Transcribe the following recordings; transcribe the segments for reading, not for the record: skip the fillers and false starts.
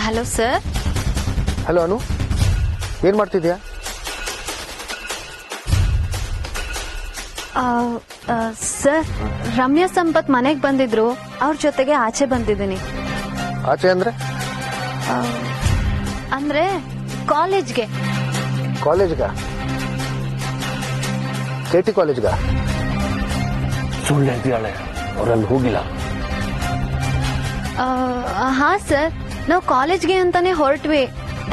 Hello sir. Hello ಅನು, ಏನು ಮಾಡ್ತಿದ್ಯಾ? Sir, Ramya Sampath ಮನೆಗೆ ಬಂದಿದ್ರು, ಅವ್ರ ಜೊತೆಗೆ ಆಚೆ ಬಂದಿದ್ದೀನಿ. ಆಚೆ ಅಂದ್ರೆ? ಅಂದ್ರೆ ಕಾಲೇಜ್ಗೆ. ಕಾಲೇಜ್ಗ? KT ಕಾಲೇಜ್ಗ? ಸುಳ್ಳು ಹೇಳ್ತಿದ್ದಾಳೆ, ಅವರಲ್ಲಿ ಹೋಗಿಲ್ಲ. ಹಾ ಸರ್, ನಾವು ಕಾಲೇಜ್ಗೆ ಅಂತಾನೆ ಹೊರಟ್ವಿ.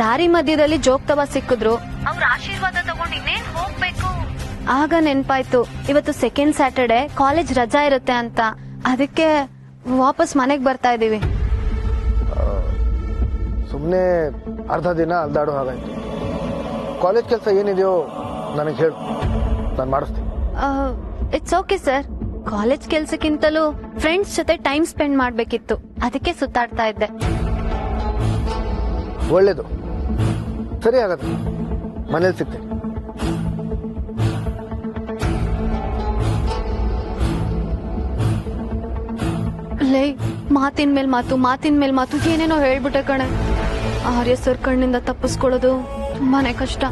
ದಾರಿ ಮಧ್ಯದಲ್ಲಿ ಜೋಗ್ತವ ಸಿಕ್ಕಿದ್ರು. ಅವ್ರ ಆಶೀರ್ವಾದ ತಗೊಂಡು ಇನ್ನೇನ್ ಹೋಗ್ಬೇಕು. ಆಗ ನೆನ್ಪಾಯ್ತು, ಇವತ್ತು ಸೆಕೆಂಡ್ ಸ್ಯಾಟರ್ಡೆ, ಕಾಲೇಜ್ ರಜಾ ಇರುತ್ತೆ ಅಂತ. ಅದಕ್ಕೆ ವಾಪಸ್ ಮನೆಗ್ ಬರ್ತಾ ಇದೀವಿ. ಸುಮ್ಮನೆ ಅರ್ಧ ದಿನ ಅಲ್ದಾಡೋ ಹಾಗಾಯ್ತು. ಕಾಲೇಜ್ ಕೆಲಸ ಏನಿದೆಯೋ ನನಗೆ ಹೇಳು, ನಾನು ಮಾಡಿಸ್ತೀನಿ. It's okay sir. ಕಾಲೇಜ್ ಕೆಲ್ಸಕ್ಕಿಂತಲೂ ಫ್ರೆಂಡ್ಸ್ ಜೊತೆ ಟೈಮ್ ಸ್ಪೆಂಡ್ ಮಾಡ್ಬೇಕಿತ್ತು, ಅದಕ್ಕೆ ಸುತ್ತಾಡ್ತಾ ಇದ್ದೆ. ಒಳ್ಳೇದು, ಸರಿ ಆಗತ್ತೆ, ಮನೇಲಿ ಸಿಗ್ತೀನಿ. ಲೇ, ಮಾತಿನ ಮೇಲ್ ಮಾತು ಏನೇನೋ ಹೇಳ್ಬಿಟ್ಟೆ ಕಣೆ. ಆರ್ಯ ಸರ್ ಕಣ್ಣಿಂದ ತಪ್ಪಿಸ್ಕೊಳ್ಳೋದು ತುಂಬಾನೇ ಕಷ್ಟ.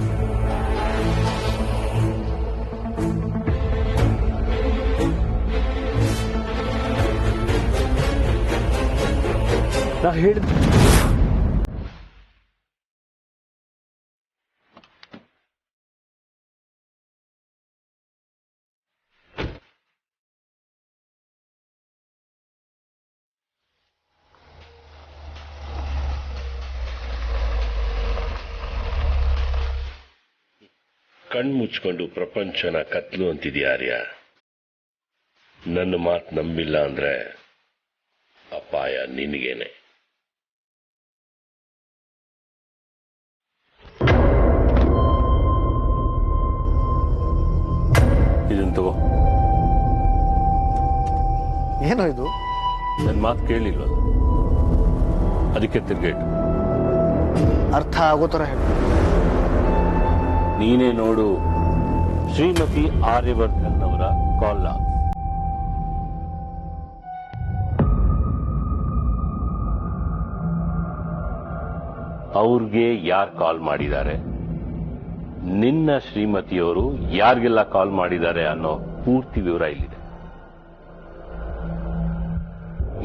ನಾ ಹೇಳಿದ ಕಣ್ಮುಚ್ಕೊಂಡು ಪ್ರಪಂಚನ ಕತ್ಲು ಅಂತಿದ್ಯಾ ಆರ್ಯ? ನನ್ನ ಮಾತು ನಂಬಿಲ್ಲ ಅಂದ್ರೆ ಅಪಾಯ ನಿನಗೇನೆ. ಇದನ್ ತಗೋ. ಏನೋ ಇದು? ನನ್ನ ಮಾತು ಕೇಳಿಲ್ವ? ಅದಕ್ಕೆ ತಿರ್ಗೇಟು. ಅರ್ಥ ಆಗೋ ಥರ ಹೇಳು. ನೀನೇ ನೋಡು, ಶ್ರೀಮತಿ ಆರ್ಯವರ್ಧನ್ ಅವರ ಕಾಲ್. ಅವ್ರಿಗೆ ಯಾರು ಕಾಲ್ ಮಾಡಿದ್ದಾರೆ, ನಿನ್ನ ಶ್ರೀಮತಿಯವರು ಯಾರಿಗೆಲ್ಲ ಕಾಲ್ ಮಾಡಿದ್ದಾರೆ ಅನ್ನೋ ಪೂರ್ತಿ ವಿವರ ಇಲ್ಲಿದೆ.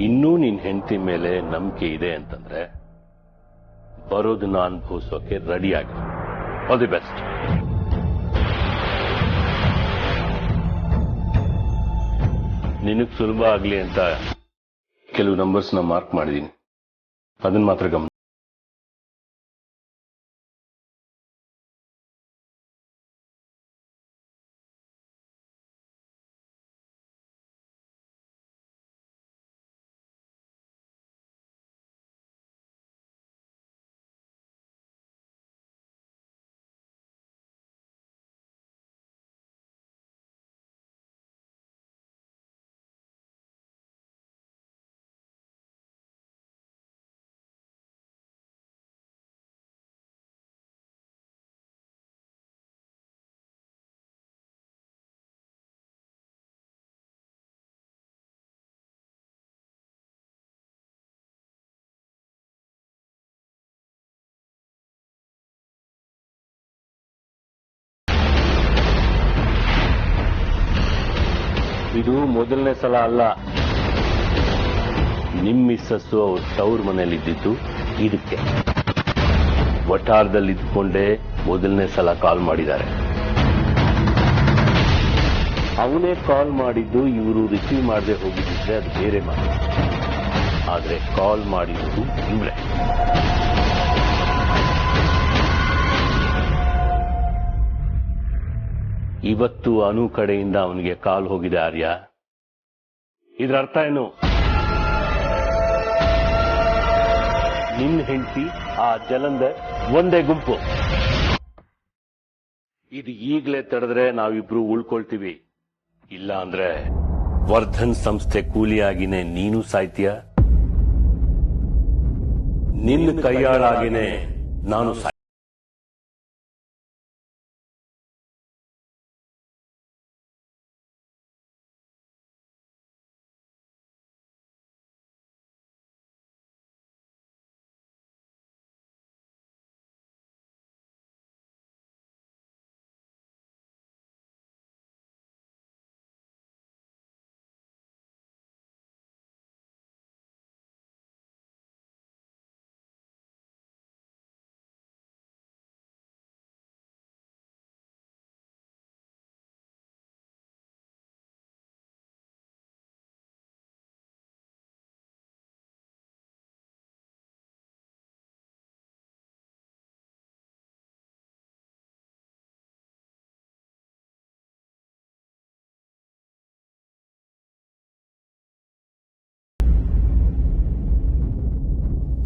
ಇನ್ನೂ ನಿನ್ ಹೆಂಡತಿ ಮೇಲೆ ನಂಬಿಕೆ ಇದೆ ಅಂತಂದ್ರೆ ಬರೋದನ್ನ ಅನುಭವಿಸೋಕೆ ರೆಡಿ ಆಗಿ. All the best. ನಿನಗ್ ಸುಲಭ ಆಗ್ಲಿ ಅಂತ ಕೆಲವು ನಂಬರ್ಸ್ನ ಮಾರ್ಕ್ ಮಾಡಿದೀನಿ, ಅದನ್ನ ಮಾತ್ರ ಗಮನ. ಇದು ಮೊದಲನೇ ಸಲ ಅಲ್ಲ, ನಿಮ್ ಮಿಸ್ಸಸ್ಸು ಅವ್ರ ತವ್ರ ಮನೇಲಿದ್ದಿದ್ದು ಇದಕ್ಕೆ. ವಠಾರದಲ್ಲಿ ಇದ್ಕೊಂಡೇ ಮೊದಲನೇ ಸಲ ಕಾಲ್ ಮಾಡಿದ್ದಾರೆ. ಅವನೇ ಕಾಲ್ ಮಾಡಿದ್ದು ಇವರು ರಿಸೀವ್ ಮಾಡದೆ ಹೋಗಿದ್ದಿದ್ರೆ ಅದು ಬೇರೆ ಮಾತು. ಆದ್ರೆ ಕಾಲ್ ಮಾಡಿದ್ದು ಇವರೇ. ಇವತ್ತು ಅನು ಕಡೆಯಿಂದ ಅವನಿಗೆ ಕಾಲ್ ಹೋಗಿದೆ ಆರ್ಯ. ಇದರ ಅರ್ಥ ಏನು? ನಿನ್ನ ಹೆಂಡತಿ ಆ ಜಲಂಧರ್ ಒಂದೇ ಗುಂಪು. ಇದು ಈಗಲೇ ತಡೆದ್ರೆ ನಾವಿಬ್ರು ಉಳ್ಕೊಳ್ತೀವಿ, ಇಲ್ಲ ಅಂದ್ರೆ ವರ್ಧನ್ ಸಂಸ್ಥೆ ಕೂಲಿಯಾಗಿನೇ ನೀನು ಸಾಯ್ತೀಯ, ನಿನ್ನ ಕೈಯಾಳಾಗಿನೇ ನಾನು ಸಾಯ್ತೀನಿ.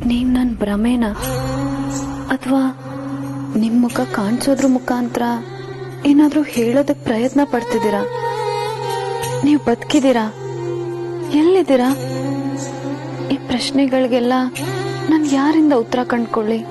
ನೀವ್ ನನ್ ಭ್ರಮೇನ ಅಥವಾ ನಿಮ್ ಮುಖ ಕಾಣಿಸೋದ್ರ ಮುಖಾಂತರ ಏನಾದ್ರೂ ಹೇಳೋದಕ್ ಪ್ರಯತ್ನ ಪಡ್ತಿದ್ದೀರಾ? ನೀವ್ ಬದುಕಿದ್ದೀರಾ? ಎಲ್ಲಿದ್ದೀರಾ? ಈ ಪ್ರಶ್ನೆಗಳಿಗೆಲ್ಲ ನಾನ್ ಯಾರಿಂದ ಉತ್ತರ ಕಂಡ್ಕೊಳ್ಳಿ?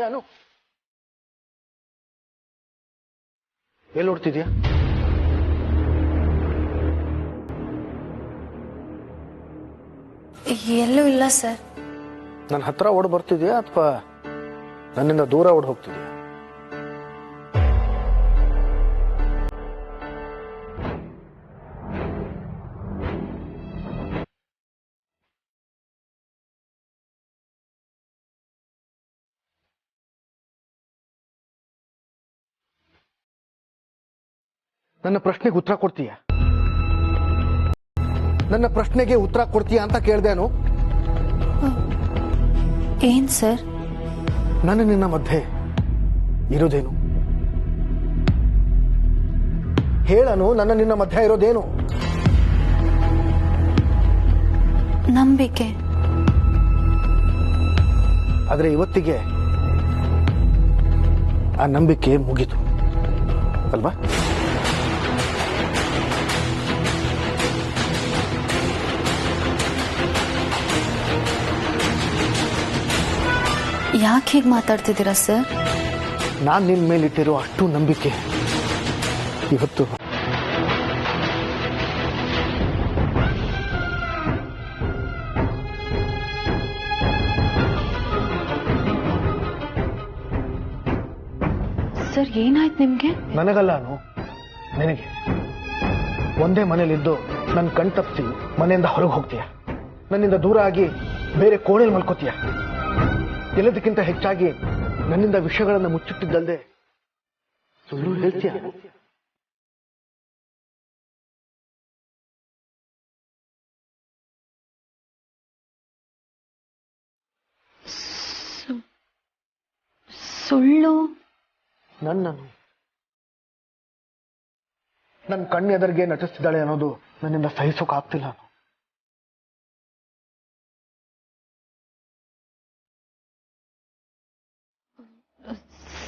ಅನು, ಎಲ್ಲಿ ನೋಡ್ತಿದ್ಯಾ? ಎಲ್ಲೂ ಇಲ್ಲ ಸರ್. ನನ್ನ ಹತ್ರ ಓಡ್ ಬರ್ತಿದ್ಯಾ ಅಥವಾ ನನ್ನಿಂದ ದೂರ ಓಡ್ ಹೋಗ್ತಿದ್ಯಾ? ನನ್ನ ಪ್ರಶ್ನೆಗೆ ಉತ್ತರ ಕೊಡ್ತೀಯ? ನನ್ನ ಪ್ರಶ್ನೆಗೆ ಉತ್ತರ ಕೊಡ್ತೀಯ ಅಂತ ಕೇಳ್ದೇನು? ಏನ್ ಸರ್? ನನ್ನ ನಿನ್ನ ಮಧ್ಯೆ ಇರೋದೇನು? ಹೇಳನು, ನನ್ನ ನಿನ್ನ ಮಧ್ಯೆ ಇರೋದೇನು? ನಂಬಿಕೆ. ಆದ್ರೆ ಇವತ್ತಿಗೆ ಆ ನಂಬಿಕೆ ಮುಗಿತು ಅಲ್ವಾ? ಯಾಕೆ ಹೀಗೆ ಮಾತಾಡ್ತಿದ್ದೀರಾ ಸರ್? ನಾನ್ ನಿನ್ ಮೇಲಿಟ್ಟಿರೋ ಅಷ್ಟು ನಂಬಿಕೆ ಇವತ್ತು ಸರ್, ಏನಾಯ್ತು ನಿಮ್ಗೆ? ನನಗಲ್ಲ ಅನು, ನಿನಗೆ. ಒಂದೇ ಮನೇಲಿದ್ದು ನನ್ನ ಕಣ್ತಪ್ಪಿಸಿ ಮನೆಯಿಂದ ಹೊರಗೆ ಹೋಗ್ತೀಯ, ನನ್ನಿಂದ ದೂರ ಆಗಿ ಬೇರೆ ಕೋಣೆಯಲ್ಲಿ ಮಲ್ಕೋತೀಯ. ಎಲ್ಲದಕ್ಕಿಂತ ಹೆಚ್ಚಾಗಿ ನನ್ನಿಂದ ವಿಷಯಗಳನ್ನು ಮುಚ್ಚಿಟ್ಟಿದ್ದಲ್ದೆ ಸುಳ್ಳು ಹೇಳ್ತೀಯ. ಸುಳ್ಳು? ನನ್ನ ಕಣ್ಣೆದರಿಗೆ ನಟಿಸ್ತಿದ್ದಾಳೆ ಅನ್ನೋದು ನನ್ನಿಂದ ಸಹಿಸೋಕಾಗ್ತಿಲ್ಲ.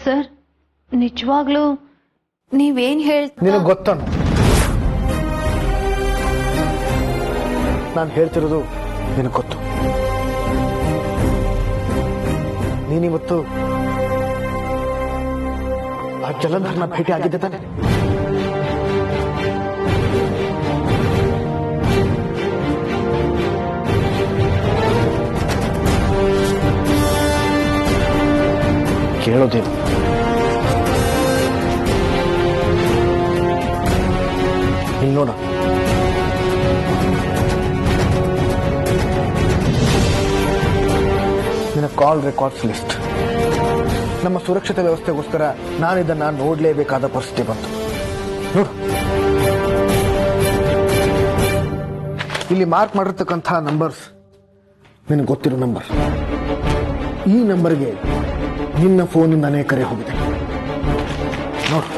ಸರ್, ನಿಜವಾಗ್ಲೂ ನೀವೇನ್ ನಿನಗೆ ಗೊತ್ತನು? ನಾನು ಹೇಳ್ತಿರೋದು ನಿನಗೆ ಗೊತ್ತು. ನೀನಿವತ್ತು ಆ ಜಲಂಧರ್ನ ಭೇಟಿ ಆಗಿದ್ದೆ ತಾನೆ? ಕೇಳೋದೇನು? ಇಲ್ಲಿ ನೋಡ, ನಿನ್ನ ಕಾಲ್ ರೆಕಾರ್ಡ್ಸ್ ಲಿಸ್ಟ್. ನಮ್ಮ ಸುರಕ್ಷತೆ ವ್ಯವಸ್ಥೆಗೋಸ್ಕರ ನಾನಿದನ್ನ ನೋಡಲೇಬೇಕಾದ ಪರಿಸ್ಥಿತಿ ಬಂತು. ನೋಡು, ಇಲ್ಲಿ ಮಾರ್ಕ್ ಮಾಡಿರ್ತಕ್ಕಂಥ ನಂಬರ್ಸ್ ನಿನಗೆ ಗೊತ್ತಿರೋ ನಂಬರ್. ಈ ನಂಬರ್ಗೆ ನಿನ್ನ ಫೋನಿಂದಾನೇ ಕರೆ ಹೋಗಿದೆ ನೋಡು.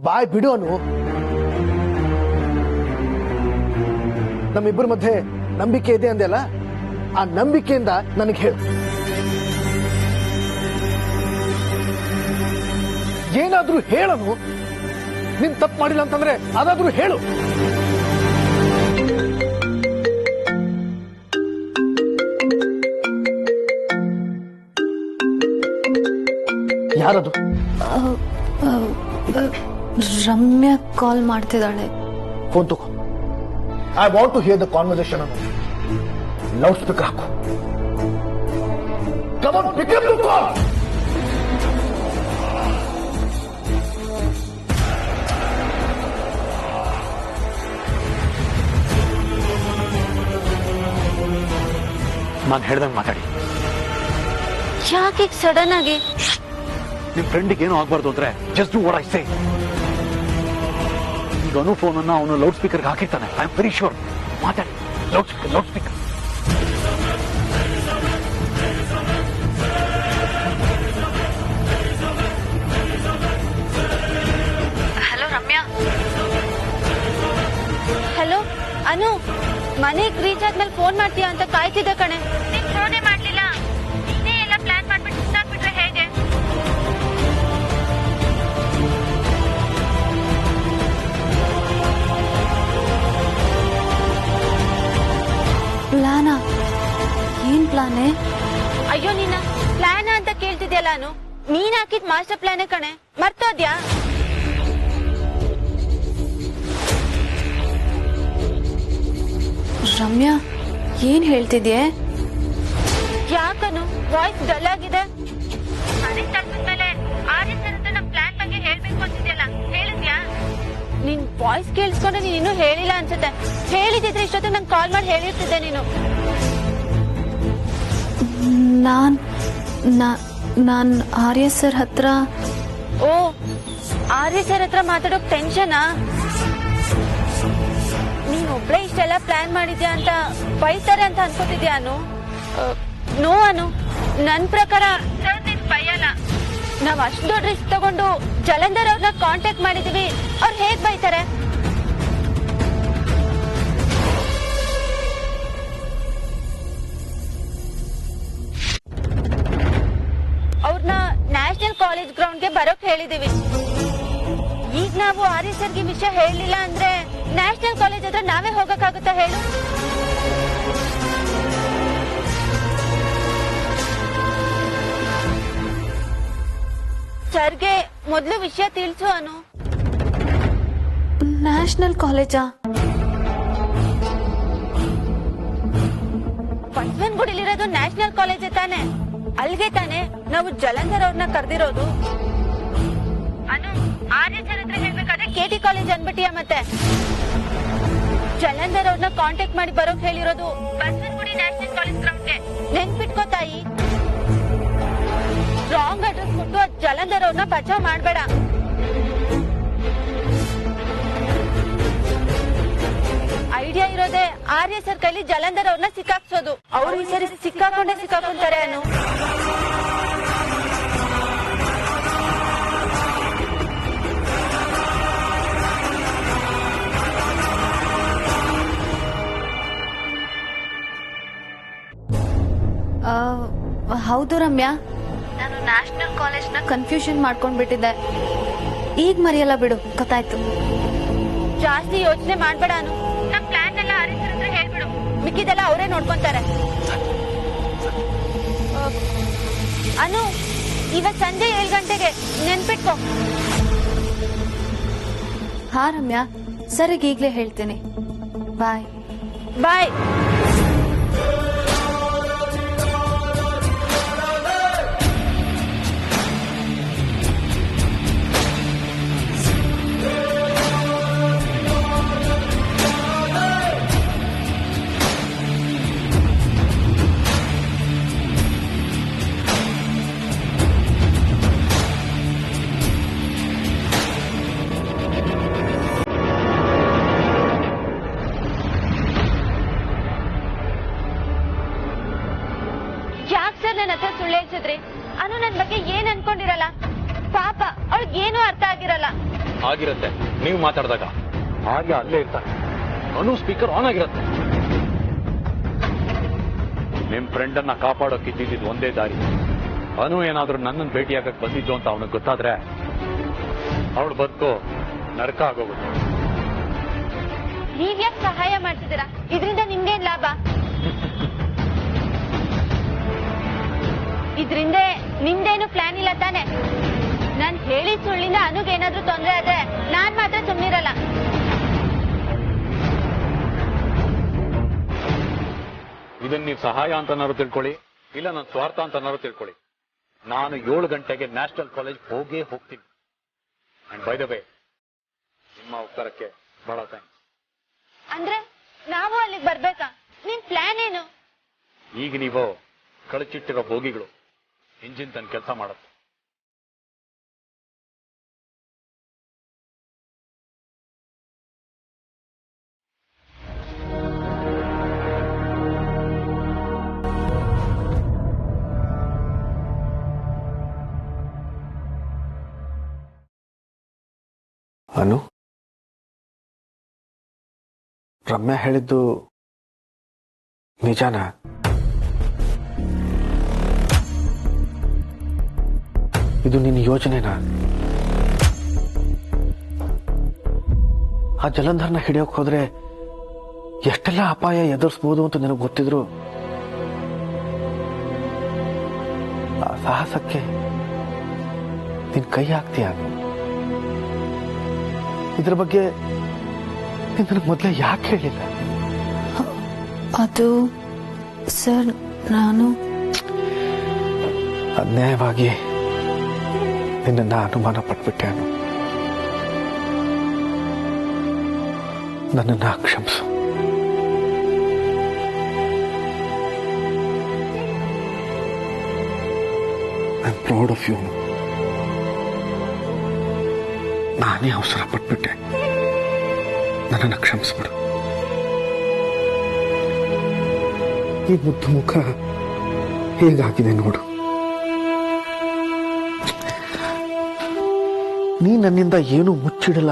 ಬಾಯ್ ಬಿಡು ಅನು. ನಮ್ಮಿಬ್ಬರ ಮಧ್ಯೆ ನಂಬಿಕೆ ಇದೆ ಅಂದೆಲ್ಲ, ಆ ನಂಬಿಕೆಯಿಂದ ನನಗೆ ಹೇಳು, ಏನಾದ್ರೂ ಹೇಳನು. ನೀನ್ ತಪ್ಪು ಮಾಡಿಲ್ಲ ಅಂತಂದ್ರೆ ಅದಾದ್ರೂ ಹೇಳು. ಯಾರದು? ರಮ್ಯಾ ಕಾಲ್ ಮಾಡ್ತಿದ್ದಾಳೆ. ಫೋನ್ ತಗೋ. I want to hear the conversation ಅನ್ನು. ಲೌಡ್ ಸ್ಪೀಕರ್ ಹಾಕು. Come on, pick up the call. ನಾನು ಹೇಳ್ದಂಗೆ ಮಾತಾಡಿ. ಯಾಕೆ ಸಡನ್ ಆಗಿ? ನಿಮ್ ಫ್ರೆಂಡಿಗೆ ಏನೂ ಆಗ್ಬಾರ್ದು ಅಂದ್ರೆ just do what I say. ಈಗ ಅನು ಫೋನ್ ಅನ್ನ ಅವನು ಲೌಡ್ ಸ್ಪೀಕರ್ಗೆ ಹಾಕಿರ್ತಾನೆ. I am very sure. ಮಾತಾಡಿ. Loud speaker, loud speaker. Hello Ramya. Hello Anu, ಮನೆಗ್ ರೀಚ್ ಆದ್ಮೇಲೆ ಫೋನ್ ಮಾಡ್ತೀಯಾ ಅಂತ ಕಾಯ್ತಿದ್ದೆ ಕಣೆ. ನೀನ್ ಫೋನೇ ಮಾಡ್ಲಿಲ್ಲ. ನೀನೇ ಎಲ್ಲ ಪ್ಲಾನ್ ಮಾಡ್ಬಿಟ್ಟು ಸುತ್ತಾಕ್ಬಿಟ್ರೆ ಹೇಗೆ? ಪ್ಲಾನಾ? ಏನ್ ಪ್ಲಾನೇ? ಅಯ್ಯೋ ನಿನ್ನ ಪ್ಲಾನ ಅಂತ ಕೇಳ್ತಿದ್ಯಲ್ಲ ಅನು. ನೀನ್ ಹಾಕಿದ್ ಮಾಸ್ಟರ್ ಪ್ಲಾನೇ ಕಣೆ, ಮರ್ತೋದ್ಯಾ? ರಮ್ಯಾ, ಏನ್ ಹೇಳ್ತಿದ್ಯೆ? ಯಾಕನು ವಾಯ್ಸ್ ಡಲ್ ಆಗಿದೆ? ಪ್ಲಾನ್ ಬಗ್ಗೆ ಹೇಳ್ಬೇಕು ಅಂತಿದ್ಯಲ್ಲ, ಹೇಳಿದ್ಯಾ? ನಿನ್ ವಾಯ್ಸ್ ಕೇಳಿಸ್ಕೊಂಡ್ರೆ ನೀನು ಇನ್ನೂ ಹೇಳಿಲ್ಲ ಅನ್ಸುತ್ತೆ. ಹೇಳಿದಿದ್ರೆ ಇಷ್ಟೊತ್ತು ನಂಗೆ ಕಾಲ್ ಮಾಡಿ ಹೇಳಿರ್ತಿದ್ದೆ ನೀನು. ನಾನ್ ಆರ್ಯ ಸರ್ ಹತ್ರ. ಓ, ಆರ್ಯ ಸರ್ ಹತ್ರ ಮಾತಾಡೋಕ್ ಟೆನ್ಷನಾ? ನೀನ್ ಒಬ್ಳೆ ಇಷ್ಟೆಲ್ಲ ಪ್ಲಾನ್ ಮಾಡಿದ್ಯಾ ಅಂತ ಬೈತಾರೆ ಅಂತ ಅನ್ಕೋತಿದ್ಯಾ ಅನು? ನೋ ಅನು, ನನ್ ಪ್ರಕಾರ ಸರ್ ನಿನ್ ಬೈಯಲ್ಲ. ನಾವ್ ಅಷ್ಟು ದೊಡ್ಡ ರಿಸ್ಕ್ ತಗೊಂಡು ಜಲಂಧರ್ ಅವ್ರನ್ನ ಕಾಂಟ್ಯಾಕ್ಟ್ ಮಾಡಿದೀವಿ, ಅವ್ರು ಹೇಗ್ ಬೈತಾರೆ? ಅವ್ರನ್ನ ನ್ಯಾಷನಲ್ ಕಾಲೇಜ್ ಗ್ರೌಂಡ್ಗೆ ಬರೋಕ್ ಹೇಳಿದೀವಿ. ಈಗ ನಾವು ಆರ್ಯ ಸರ್ಗೆ ವಿಷಯ ಹೇಳಲಿಲ್ಲ ಅಂದ್ರೆ ನ್ಯಾಷನಲ್ ಕಾಲೇಜ್ ಹತ್ರ ನಾವೇ ಹೋಗಕ್ಕಾಗುತ್ತಾ ಹೇಳು? ಸರ್ಗೆ ಮೊದಲು ವಿಷಯ ತಿಳಿಸು ಅನು. ನ್ಯಾಷನಲ್ ಕಾಲೇಜಾ? ಬಸವನಗುಡಿಲಿರೋದು ನ್ಯಾಷನಲ್ ಕಾಲೇಜ್ ತಾನೆ, ಅಲ್ಗೆ ತಾನೆ ನಾವು ಜಲಂಧರ್ ಅವ್ರನ್ನ ಕರೆದಿರೋದು. ಅನು, ಆರ್ಯ ಸರ್ ಹತ್ರ ಹೇಳ್ಬೇಕಾದ್ರೆ ಕೆಟಿ ಕಾಲೇಜ್ ಅನ್ಬಿಟ್ಟಿಯಾ? ಮತ್ತೆ ಜಲಂಧರ್ ಅವ್ರನ್ನ ಕಾಂಟ್ಯಾಕ್ಟ್ ಮಾಡಿ ಬರೋಕ್ ಹೇಳಿರೋದು ಬಸವನಗುಡಿ ನ್ಯಾಷನಲ್ ಕಾಲೇಜ್ ಗ್ರೌಂಡ್ಗೆ. ನೆನ್ಪಿಟ್ಕೋ ತಾಯಿ. ರಾಂಗ್ ಅಡ್ರೆಸ್ ಕೊಟ್ಟು ಜಲಂಧರ್ ಅವ್ರನ್ನ ಬಚಾವ್ ಮಾಡ್ಬೇಡ. ಐಡಿಯಾ ಇರೋದೇ ಆರ್ಯ ಸರ್ ಕೈಲಿ ಜಲಂಧರ್ ಅವ್ರನ್ನ ಸಿಕ್ಕಾಕ್ಸೋದು. ಅವ್ರು ಈ ಸರಿ ಸಿಕ್ಕಾಕೊಂಡೇ ಸಿಕ್ಕಾಕೊಂತಾರೆ ಅನು. ಹೌದು ರಮ್ಯಾ, ನಾನು ನ್ಯಾಷನಲ್ ಕಾಲೇಜ್ನ ಕನ್ಫ್ಯೂಷನ್ ಮಾಡ್ಕೊಂಡ್ಬಿಟ್ಟಿದ್ದೆ. ಈಗ ಮರೆಯಲ್ಲ ಬಿಡು, ಗೊತ್ತಾಯ್ತು. ಜಾಸ್ತಿ ಯೋಚನೆ ಮಾಡ್ಬೇಡ ಅನು. ನಮ್ ಪ್ಲಾನ್ ಎಲ್ಲ ಆರ್ಯ ಸರ್ ಹತ್ರ ಹೇಳ್ಬಿಡು, ಮಿಕ್ಕಿದೆಲ್ಲ ಅವರೇ ನೋಡ್ಕೊಂತಾರೆ. ಅನು, ಇವತ್ ಸಂಜೆ 7 ಗಂಟೆಗೆ ನೆನ್ಪಿಟ್ಕೋ. ಹಾ ರಮ್ಯಾ, ಸರಿಗೆ ಈಗ್ಲೇ ಹೇಳ್ತೀನಿ. ಬಾಯ್ ಬಾಯ್. ನನ್ನ ಹತ್ರ ಸುಳ್ಳು ಹೇಳ್ಸಿದ್ರಿ. ಅನು ನನ್ ಬಗ್ಗೆ ಏನ್ ಅನ್ಕೊಂಡಿರಲ್ಲ. ಪಾಪ ಅವಳಿಗೆ ಏನೂ ಅರ್ಥ ಆಗಿರಲ್ಲ. ಆಗಿರತ್ತೆ, ನೀವು ಮಾತಾಡಿದಾಗ ಹಾಗೆ ಅಲ್ಲೇ ಇರ್ತಾರೆ. ಅನು ಸ್ಪೀಕರ್ ಆನ್ ಆಗಿರತ್ತೆ. ನಿಮ್ ಫ್ರೆಂಡ್ ಅನ್ನ ಕಾಪಾಡೋಕೆ ಇದ್ದಿದ್ದು ಒಂದೇ ದಾರಿ. ಅನು ಏನಾದ್ರೂ ನನ್ನನ್ನು ಭೇಟಿಯಾಗಕ್ಕೆ ಬಂದಿದ್ದು ಅಂತ ಅವನಿಗೆ ಗೊತ್ತಾದ್ರೆ ಅವಳು ಬದುಕು ನರಕ ಆಗೋಗುತ್ತೆ. ನೀವ್ಯಾಕೆ ಸಹಾಯ ಮಾಡ್ತಿದ್ದೀರಾ? ಇದರಿಂದ ನಿಮ್ಗೇನ್ ಲಾಭ? ಇದ್ರಿಂದ ನಿಮ್ದೇನು ಪ್ಲಾನ್ ಇಲ್ಲ ತಾನೆ? ನಾನ್ ಹೇಳಿ ಸುಳ್ಳಿಂದ ಅನುಗೇನಾದ್ರೂ ತೊಂದ್ರೆ ಆದ್ರೆ ನಾನ್ ಮಾತ್ರ ಸುಮ್ನಿರಲ್ಲ. ಇದನ್ನ ನೀವು ಸಹಾಯ ಅಂತನಾದ್ರು ತಿಳ್ಕೊಳ್ಳಿ, ಇಲ್ಲ ನನ್ನ ಸ್ವಾರ್ಥ ಅಂತನಾದ್ರು ತಿಳ್ಕೊಳ್ಳಿ. ನಾನು 7 ಗಂಟೆಗೆ ನ್ಯಾಷನಲ್ ಕಾಲೇಜ್ ಹೋಗೇ ಹೋಗ್ತೀನಿ. ಅಂಡ್ ಬೈ ದ ವೇ, ನಿಮ್ಮ ಉತ್ತರಕ್ಕೆ ಬಹಳ ಥ್ಯಾಂಕ್ಸ್. ಅಂದ್ರೆ ನಾವು ಅಲ್ಲಿಗೆ ಬರ್ಬೇಕಾ? ನಿನ್ ಪ್ಲಾನ್ ಏನು? ಈಗ ನೀವು ಕಳಚಿಟ್ಟಿರೋ ಬೋಗಿಗಳು ಇಂಜಿನ್ ತನ್ನ ಕೆಲಸ ಮಾಡುತ್ತೆ. ಅನು, ರಮ್ಯಾ ಹೇಳಿದ್ದು ನಿಜಾನಾ? ಇದು ನಿನ್ನ ಯೋಚನೆನಾ? ಆ ಜಲಂಧರ್ನ ಹಿಡಿಯೋಕ್ ಹೋದ್ರೆ ಎಷ್ಟೆಲ್ಲ ಅಪಾಯ ಎದುರಿಸಬಹುದು ಅಂತ ನನಗೆ ಗೊತ್ತಿದ್ರು ಆ ಸಾಹಸಕ್ಕೆ ನಿನ್ ಕೈ ಹಾಕ್ತೀಯ? ಇದ್ರ ಬಗ್ಗೆ ನನಗೆ ಮೊದಲೇ ಯಾಕೆ ಹೇಳಿಲ್ಲ? ಅದು ಸರ್, ನಾನು ಅನ್ಯಾಯವಾಗಿ ನಿನ್ನನ್ನು ಅನುಮಾನ ಪಟ್ಬಿಟ್ಟೆ. ಅನು, ನನ್ನನ್ನು ಕ್ಷಮಿಸು. I am proud of you. ನಾನೇ ಅವಸರ ಪಟ್ಬಿಟ್ಟೆ. ನನ್ನನ್ನು ಕ್ಷಮಿಸ್ಬಿಡು. ಈ ಮುದ್ದು ಮುಖ ಹೇಗಾಗಿದೆ ನೋಡು. ನೀ ನನ್ನಿಂದ ಏನು ಮುಚ್ಚಿಡಲ್ಲ.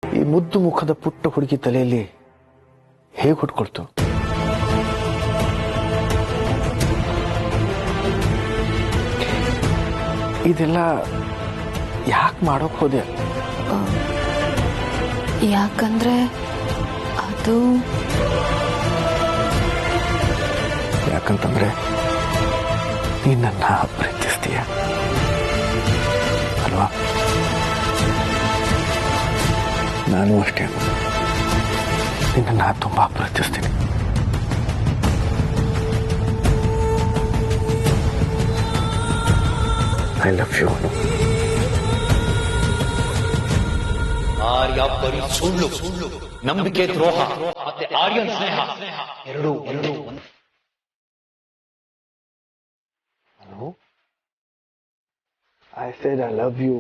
ಈ ಮುದ್ದು ಮುಖದ ಪುಟ್ಟ ಹುಡುಗಿ ತಲೆಯಲ್ಲಿ ಹೇಗೆ ಹುಟ್ಕೊಳ್ತು? ಇದೆಲ್ಲ ಯಾಕೆ ಮಾಡೋಕ್ ಹೋದೆ? ಯಾಕಂದ್ರೆ ಅದು ಯಾಕಂತಂದ್ರೆ ನೀನ್ ನನ್ನ ಪ್ರೀತಿಸ್ತೀಯ ಅಲ್ವಾ? ನಾನು ಅಷ್ಟೇ, ನಿನ್ನನ್ನು ತುಂಬಾ ಪ್ರೀತಿಸ್ತೀನಿ. I love you. ಆರ್ಯ ಬರೀ ಸುಳ್ಳು, ನಂಬಿಕೆ ದ್ರೋಹ ಮತ್ತೆ ಆರ್ಯನ್ ಸ್ನೇಹ ಎರಡೂ I said I love you.